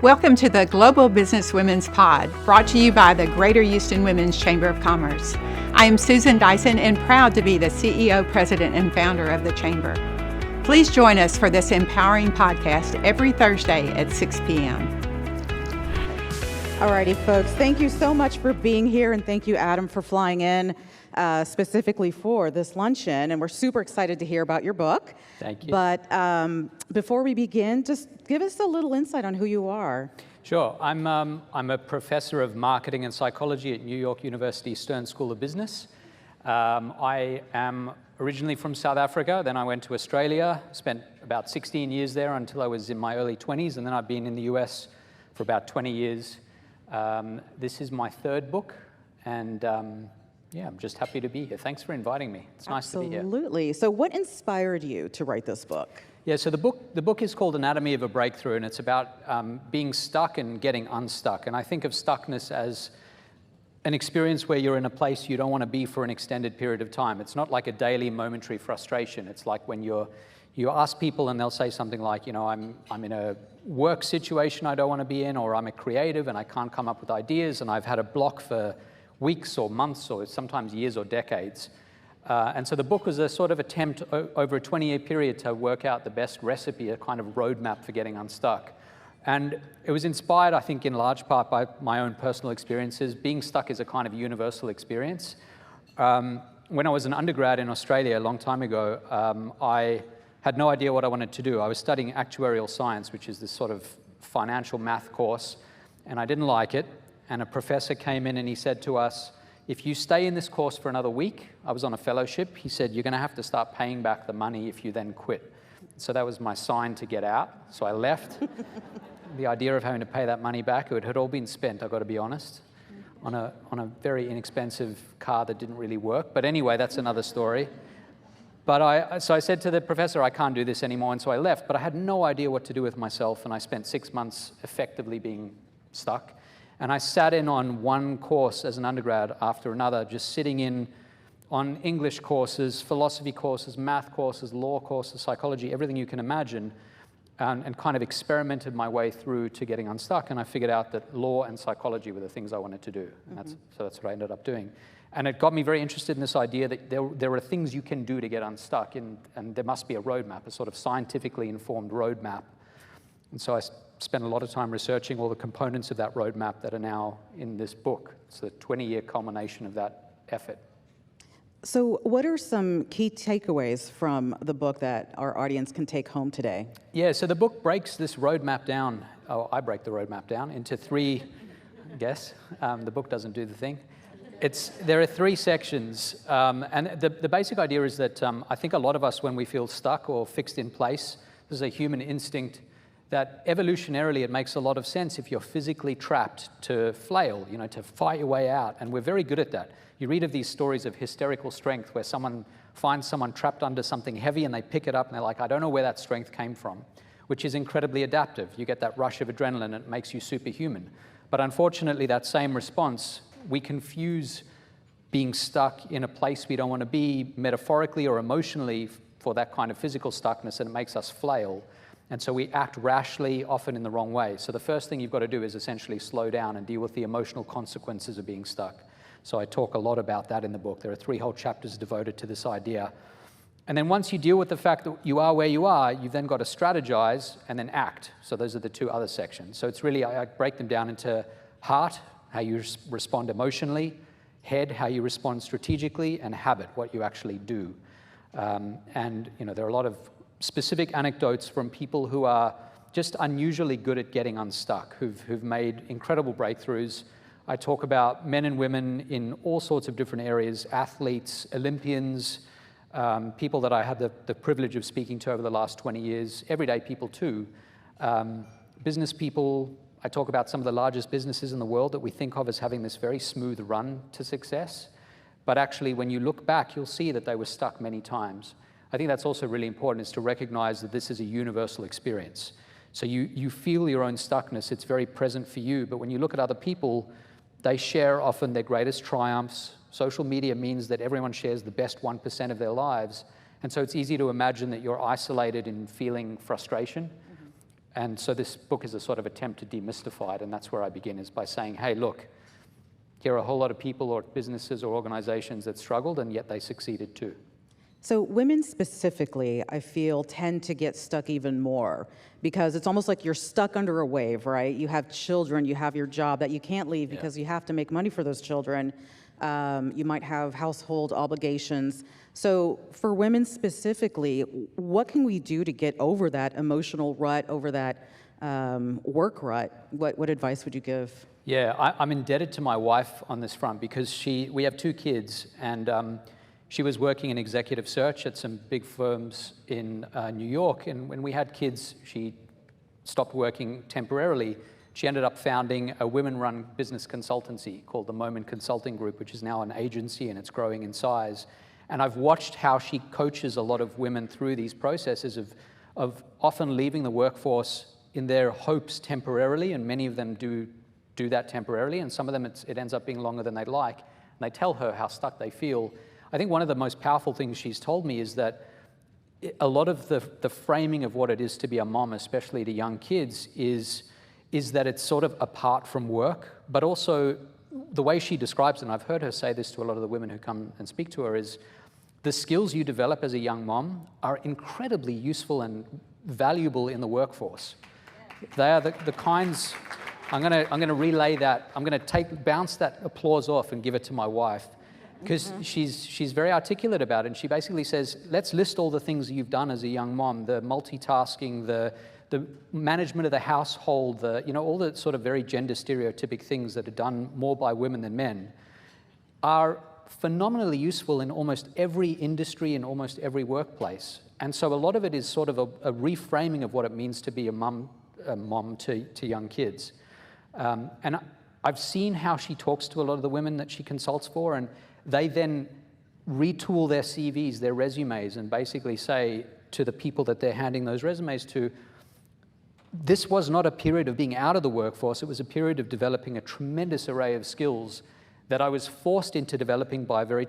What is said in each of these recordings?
Welcome to the Global Businesswomen's Pod, brought to you by the Greater Houston Women's Chamber of Commerce. I am Susan Dyson and proud to be the CEO, President, and founder of the Chamber. Please join us for this empowering podcast every Thursday at 6 p.m. Alrighty, folks, thank you so much for being here, and thank you, Adam, for flying in specifically for this luncheon. And we're super excited to hear about your book. Thank you. But before we begin, just give us a little insight on who you are. Sure. I'm a professor of marketing and psychology at New York University Stern School of Business. I am originally from South Africa. Then I went to Australia, spent about 16 years there until I was in my early 20s, and then I've been in the US for about 20 years. This is my third book, and yeah, I'm just happy to be here. Thanks for inviting me. It's nice to be here. Absolutely. So what inspired you to write this book? Yeah, so the book is called Anatomy of a Breakthrough, and it's about being stuck and getting unstuck. And I think of stuckness as an experience where you're in a place you don't want to be for an extended period of time. It's not like a daily momentary frustration. It's like when you ask people and they'll say something like, you know, I'm in a work situation I don't want to be in, or I'm a creative and I can't come up with ideas and I've had a block for weeks or months or sometimes years or decades. And so the book was a sort of attempt over a 20-year period to work out the best recipe, a kind of roadmap for getting unstuck. And it was inspired, I think, in large part by my own personal experiences. Being stuck is a kind of universal experience. When I was an undergrad in Australia a long time ago, I had no idea what I wanted to do. I was studying actuarial science, which is this sort of financial math course, and I didn't like it. And a professor came in and he said to us, if you stay in this course for another week, I was on a fellowship, he said, you're going to have to start paying back the money if you then quit. So that was my sign to get out. So I left. The idea of having to pay that money back, it had all been spent, I've got to be honest, on a very inexpensive car that didn't really work. But anyway, that's another story. But so I said to the professor, I can't do this anymore, and so I left. But I had no idea what to do with myself, and I spent 6 months effectively being stuck. And I sat in on one course as an undergrad after another, just sitting in on English courses, philosophy courses, math courses, law courses, psychology, everything you can imagine, and kind of experimented my way through to getting unstuck. And I figured out that law and psychology were the things I wanted to do. And so that's what I ended up doing. And it got me very interested in this idea that there are things you can do to get unstuck, and there must be a roadmap, a sort of scientifically informed roadmap. And so I spent a lot of time researching all the components of that roadmap that are now in this book. It's the 20-year culmination of that effort. So what are some key takeaways from the book that our audience can take home today? Yeah, so the book breaks this roadmap down, I break the roadmap down into three, I guess. The book doesn't do the thing. There are three sections, and the basic idea is that I think a lot of us, when we feel stuck or fixed in place, there's a human instinct that evolutionarily it makes a lot of sense if you're physically trapped to flail, you know, to fight your way out. And we're very good at that. You read of these stories of hysterical strength where someone finds someone trapped under something heavy and they pick it up and they're like, I don't know where that strength came from, which is incredibly adaptive. You get that rush of adrenaline and it makes you superhuman. But unfortunately, that same response, we confuse being stuck in a place we don't want to be metaphorically or emotionally for that kind of physical stuckness, and it makes us flail. And so we act rashly, often in the wrong way. So the first thing you've got to do is essentially slow down and deal with the emotional consequences of being stuck. So I talk a lot about that in the book. There are 3 whole chapters devoted to this idea. And then once you deal with the fact that you are where you are, you've then got to strategize and then act. So those are the 2 other sections. So it's really, I break them down into heart, how you respond emotionally, head, how you respond strategically, and habit, what you actually do. And you know, there are a lot of specific anecdotes from people who are just unusually good at getting unstuck, who've made incredible breakthroughs. I talk about men and women in all sorts of different areas, athletes, Olympians, people that I had the privilege of speaking to over the last 20 years, everyday people too, business people. I talk about some of the largest businesses in the world that we think of as having this very smooth run to success. But actually, when you look back, you'll see that they were stuck many times. I think that's also really important, is to recognize that this is a universal experience. So you feel your own stuckness, it's very present for you, but when you look at other people, they share often their greatest triumphs. Social media means that everyone shares the best 1% of their lives, and so it's easy to imagine that you're isolated in feeling frustration. And so this book is a sort of attempt to demystify it, and that's where I begin, is by saying, hey, look, here are a whole lot of people or businesses or organizations that struggled, and yet they succeeded too. So women specifically, I feel, tend to get stuck even more because it's almost like you're stuck under a wave, right? You have children, you have your job that you can't leave because you have to make money for those children. You might have household obligations. So for women specifically, what can we do to get over that emotional rut, over that work rut? What advice would you give? Yeah, I'm indebted to my wife on this front because we have 2 kids, and she was working in executive search at some big firms in New York, and when we had kids, she stopped working temporarily. She ended up founding a women-run business consultancy called the Moment Consulting Group, which is now an agency, and it's growing in size. And I've watched how she coaches a lot of women through these processes of often leaving the workforce in their hopes temporarily, and many of them do that temporarily, and some of them it ends up being longer than they'd like. And they tell her how stuck they feel. I think one of the most powerful things she's told me is that a lot of the framing of what it is to be a mom, especially to young kids, is that it's sort of apart from work, but also the way she describes it, and I've heard her say this to a lot of the women who come and speak to her, is the skills you develop as a young mom are incredibly useful and valuable in the workforce. They are the kinds. I'm gonna relay that. I'm gonna bounce that applause off and give it to my wife, because she's very articulate about it. And she basically says, let's list all the things you've done as a young mom: the multitasking, the management of the household, all the sort of very gender stereotypic things that are done more by women than men, are phenomenally useful in almost every industry and almost every workplace. And so a lot of it is sort of a reframing of what it means to be a mom to young kids. And I've seen how she talks to a lot of the women that she consults for, and they then retool their CVs, their resumes, and basically say to the people that they're handing those resumes to, this was not a period of being out of the workforce, it was a period of developing a tremendous array of skills that I was forced into developing by very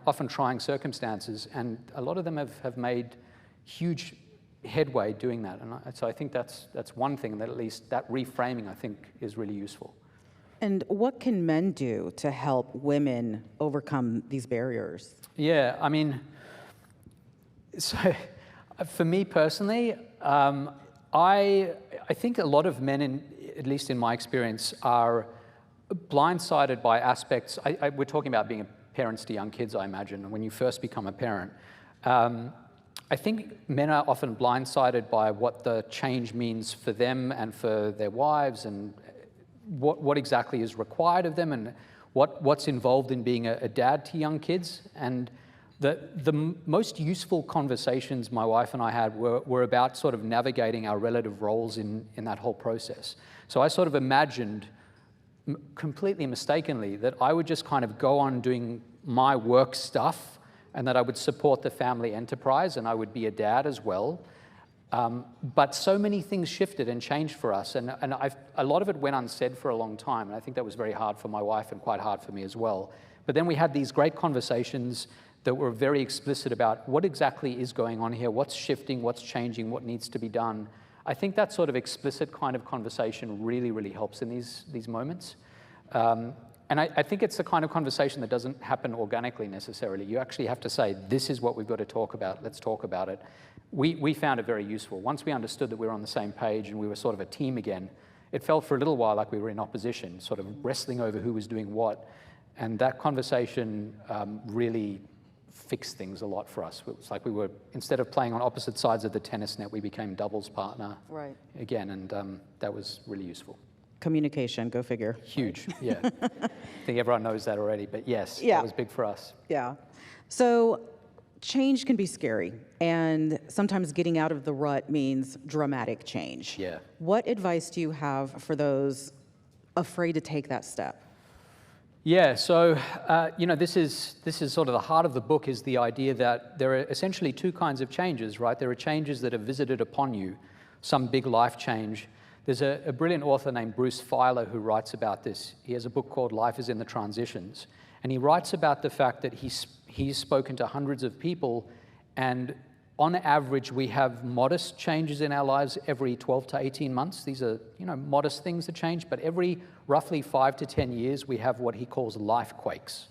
often trying circumstances, and a lot of them have made huge headway doing that. And so I think that's one thing that, at least that reframing, I think, is really useful. And what can men do to help women overcome these barriers? Yeah, I mean, so for me personally, I think a lot of men, at least in my experience, are blindsided by aspects. We're talking about being parents to young kids, I imagine, when you first become a parent. I think men are often blindsided by what the change means for them and for their wives, and what exactly is required of them, and what's involved in being a dad to young kids. And the most useful conversations my wife and I had were about sort of navigating our relative roles in that whole process. So I sort of imagined, completely mistakenly, that I would just kind of go on doing my work stuff, and that I would support the family enterprise, and I would be a dad as well. But so many things shifted and changed for us, and a lot of it went unsaid for a long time, and I think that was very hard for my wife and quite hard for me as well. But then we had these great conversations that were very explicit about what exactly is going on here, what's shifting, what's changing, what needs to be done. I think that sort of explicit kind of conversation really, really helps in these moments. And I think it's the kind of conversation that doesn't happen organically necessarily. You actually have to say, this is what we've got to talk about, let's talk about it. We found it very useful. Once we understood that we were on the same page and we were sort of a team again, it felt for a little while like we were in opposition, sort of wrestling over who was doing what. And that conversation really fixed things a lot for us. It was like we were, instead of playing on opposite sides of the tennis net, we became doubles partner again, and that was really useful. Communication, go figure. Huge, yeah. I think everyone knows that already, but yes, that was big for us. Yeah. So change can be scary, and sometimes getting out of the rut means dramatic change. Yeah. What advice do you have for those afraid to take that step? Yeah, so this is sort of the heart of the book, is the idea that there are essentially 2 kinds of changes, right? There are changes that are visited upon you, some big life change. There's a brilliant author named Bruce Feiler who writes about this. He has a book called Life is in the Transitions, and he writes about the fact that he's spoken to hundreds of people, and on average, we have modest changes in our lives every 12 to 18 months. These are, modest things that change, but every roughly 5 to 10 years, we have what he calls life quakes.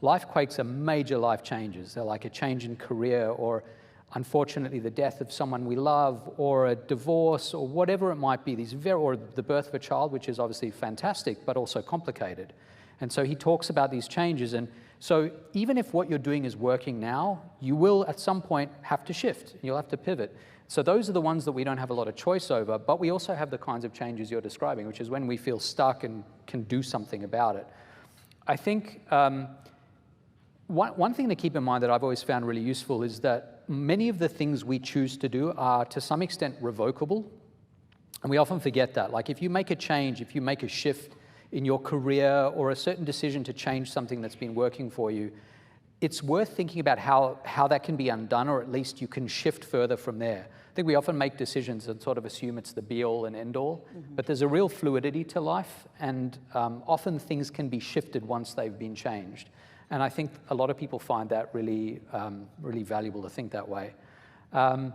Life quakes are major life changes. They're like a change in career, or unfortunately the death of someone we love, or a divorce, or whatever it might be. Or the birth of a child, which is obviously fantastic, but also complicated. And so he talks about these changes. And so even if what you're doing is working now, you will at some point have to shift. You'll have to pivot. So those are the ones that we don't have a lot of choice over, but we also have the kinds of changes you're describing, which is when we feel stuck and can do something about it. I think one thing to keep in mind that I've always found really useful is that many of the things we choose to do are to some extent revocable. And we often forget that. Like if you make a change, if you make a shift in your career or a certain decision to change something that's been working for you, it's worth thinking about how that can be undone, or at least you can shift further from there. I think we often make decisions and sort of assume it's the be-all and end-all, but there's a real fluidity to life, and often things can be shifted once they've been changed. And I think a lot of people find that really, really valuable to think that way. My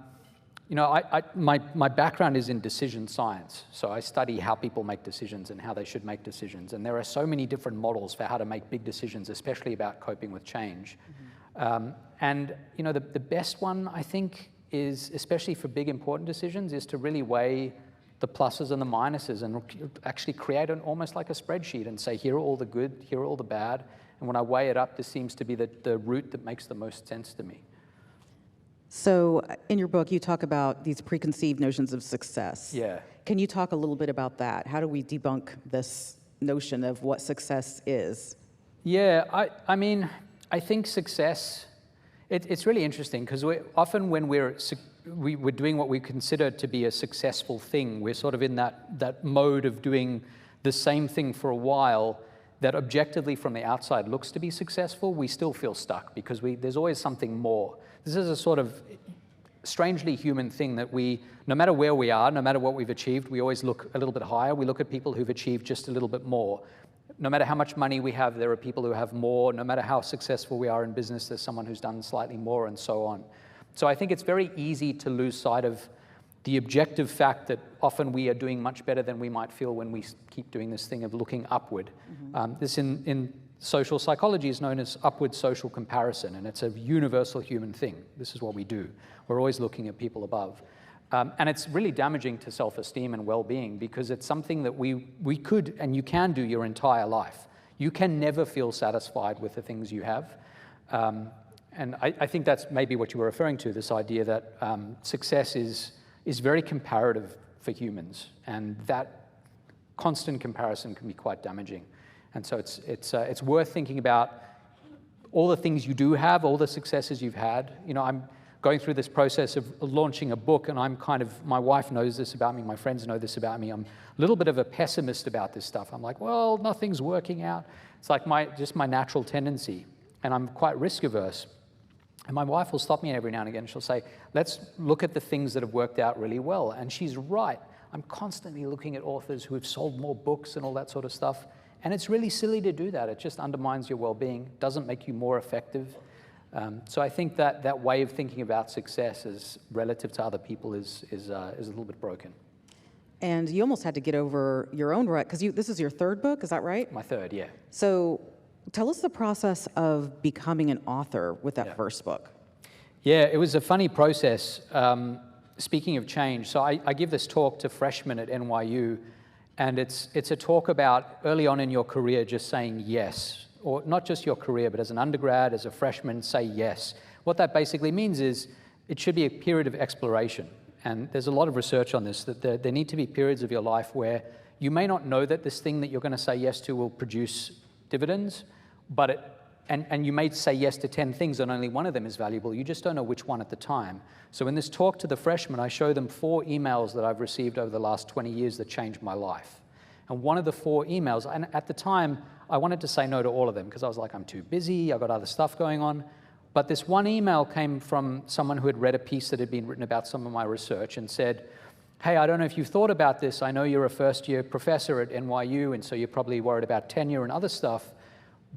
background is in decision science, so I study how people make decisions and how they should make decisions. And there are so many different models for how to make big decisions, especially about coping with change. The best one, I think, is, especially for big important decisions, is to really weigh the pluses and the minuses and actually create almost like a spreadsheet and say, here are all the good, here are all the bad. And when I weigh it up, this seems to be the route that makes the most sense to me. So in your book, you talk about these preconceived notions of success. Yeah. Can you talk a little bit about that? How do we debunk this notion of what success is? Yeah, I think success, it's really interesting because often when we're doing what we consider to be a successful thing, we're sort of in that mode of doing the same thing for a while that objectively from the outside looks to be successful. We still feel stuck because there's always something more. This is a sort of strangely human thing that no matter where we are, no matter what we've achieved, we always look a little bit higher. We look at people who've achieved just a little bit more. No matter how much money we have, there are people who have more. No matter how successful we are in business, there's someone who's done slightly more, and so on. So I think it's very easy to lose sight of the objective fact that often we are doing much better than we might feel when we keep doing this thing of looking upward. This in social psychology is known as upward social comparison, and it's a universal human thing. This is what we do. We're always looking at people above. And it's really damaging to self-esteem and well-being because it's something that we could and you can do your entire life. You can never feel satisfied with the things you have. And I think that's maybe what you were referring to, this idea that success is very comparative for humans, and that constant comparison can be quite damaging. And so it's worth thinking about all the things you do have, all the successes you've had. I'm going through this process of launching a book, and my wife knows this about me, my friends know this about me. I'm a little bit of a pessimist about this stuff. I'm like, well, nothing's working out. It's like just my natural tendency, and I'm quite risk averse. And my wife will stop me every now and again. She'll say, let's look at the things that have worked out really well. And she's right. I'm constantly looking at authors who have sold more books and all that sort of stuff. And it's really silly to do that. It just undermines your well-being, doesn't make you more effective. So I think that way of thinking about success as relative to other people is a little bit broken. And you almost had to get over your own rut, because this is your third book, is that right? My third, yeah. So tell us the process of becoming an author with that first book. Yeah, it was a funny process. Speaking of change, so I give this talk to freshmen at NYU, and it's a talk about early on in your career just saying yes, or not just your career, but as an undergrad, as a freshman, say yes. What that basically means is it should be a period of exploration. And there's a lot of research on this, that there need to be periods of your life where you may not know that this thing that you're going to say yes to will produce dividends, but and you may say yes to 10 things and only one of them is valuable. You just don't know which one at the time. So in this talk to the freshmen, I show them 4 emails that I've received over the last 20 years that changed my life. And one of the 4 emails, and at the time, I wanted to say no to all of them because I was like, I'm too busy, I've got other stuff going on. But this one email came from someone who had read a piece that had been written about some of my research and said, hey, I don't know if you've thought about this. I know you're a first-year professor at NYU, and so you're probably worried about tenure and other stuff,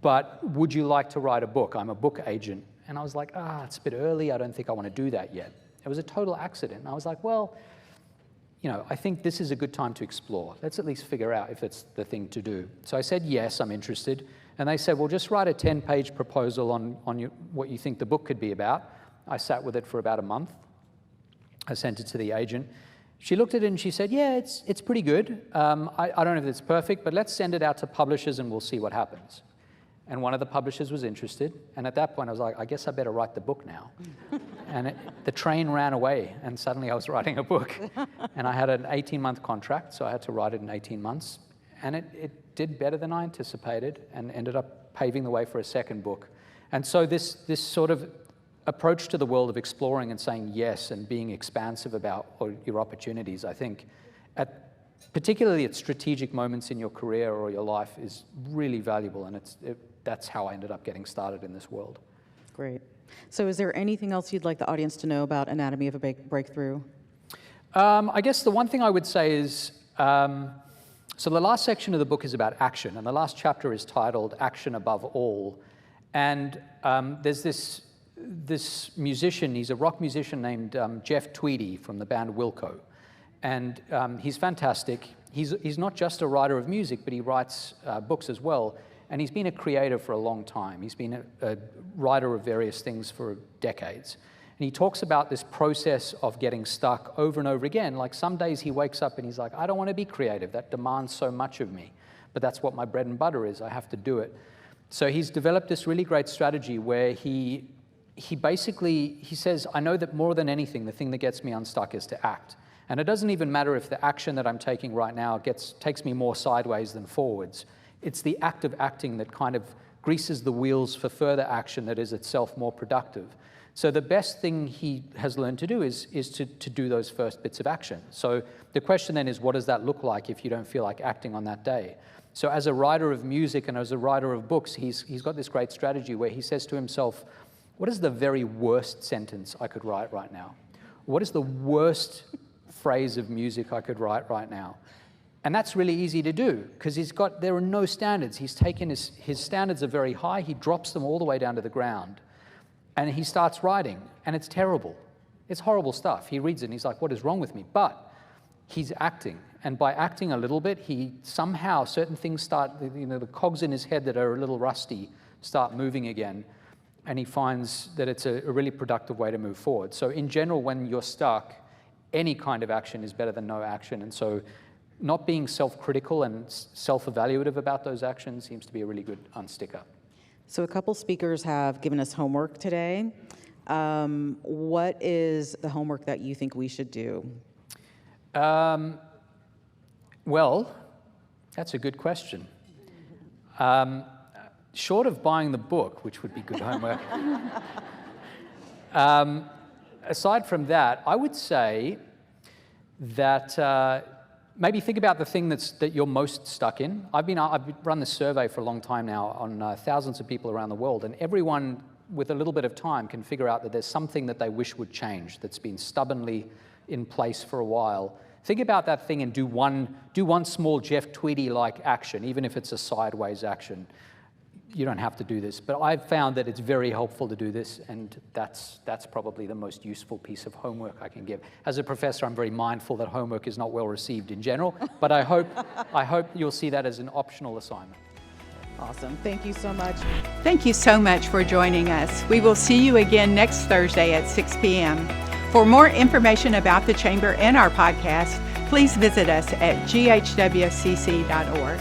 but would you like to write a book? I'm a book agent. And I was like, it's a bit early. I don't think I want to do that yet. It was a total accident. And I was like, well, I think this is a good time to explore. Let's at least figure out if it's the thing to do. So I said, yes, I'm interested. And they said, well, just write a 10-page proposal on what you think the book could be about. I sat with it for about a month. I sent it to the agent. She looked at it and she said, yeah, it's pretty good. I don't know if it's perfect, but let's send it out to publishers and we'll see what happens. And one of the publishers was interested. And at that point, I was like, I guess I better write the book now. And the train ran away, and suddenly I was writing a book. And I had an 18-month contract, so I had to write it in 18 months. And it did better than I anticipated and ended up paving the way for a second book. And so this sort of approach to the world of exploring and saying yes and being expansive about your opportunities, I think, particularly at strategic moments in your career or your life, is really valuable. And that's how I ended up getting started in this world. Great. So is there anything else you'd like the audience to know about Anatomy of a Breakthrough? I guess the one thing I would say is, so the last section of the book is about action, and the last chapter is titled Action Above All. And there's this musician, he's a rock musician named Jeff Tweedy from the band Wilco. And he's fantastic. He's not just a writer of music, but he writes books as well. And he's been a creator for a long time. He's been a writer of various things for decades. And he talks about this process of getting stuck over and over again. Like some days he wakes up and he's like, I don't want to be creative. That demands so much of me. But that's what my bread and butter is. I have to do it. So he's developed this really great strategy where he says, I know that more than anything, the thing that gets me unstuck is to act. And it doesn't even matter if the action that I'm taking right now takes me more sideways than forwards. It's the act of acting that kind of greases the wheels for further action that is itself more productive. So the best thing he has learned to do is to do those first bits of action. So the question then is, what does that look like if you don't feel like acting on that day? So as a writer of music and as a writer of books, he's got this great strategy where he says to himself, what is the very worst sentence I could write right now? What is the worst phrase of music I could write right now? And that's really easy to do because there are no standards. He's taken his standards are very high. He drops them all the way down to the ground. And he starts writing, and it's terrible. It's horrible stuff. He reads it, and he's like, what is wrong with me? But he's acting. And by acting a little bit, somehow certain things start, the cogs in his head that are a little rusty start moving again. And he finds that it's a really productive way to move forward. So in general, when you're stuck, any kind of action is better than no action. And so not being self-critical and self-evaluative about those actions seems to be a really good unsticker. So a couple speakers have given us homework today. What is the homework that you think we should do? Well, that's a good question. Short of buying the book, which would be good homework, aside from that, I would say that maybe think about the thing that you're most stuck in. I've run this survey for a long time now on thousands of people around the world, and everyone with a little bit of time can figure out that there's something that they wish would change that's been stubbornly in place for a while. Think about that thing and do one small Jeff Tweedy-like action, even if it's a sideways action. You don't have to do this, but I've found that it's very helpful to do this, and that's probably the most useful piece of homework I can give. As a professor, I'm very mindful that homework is not well received in general, but I hope you'll see that as an optional assignment. Awesome. Thank you so much. Thank you so much for joining us. We will see you again next Thursday at 6 p.m. For more information about the Chamber and our podcast, please visit us at GHWCC.org.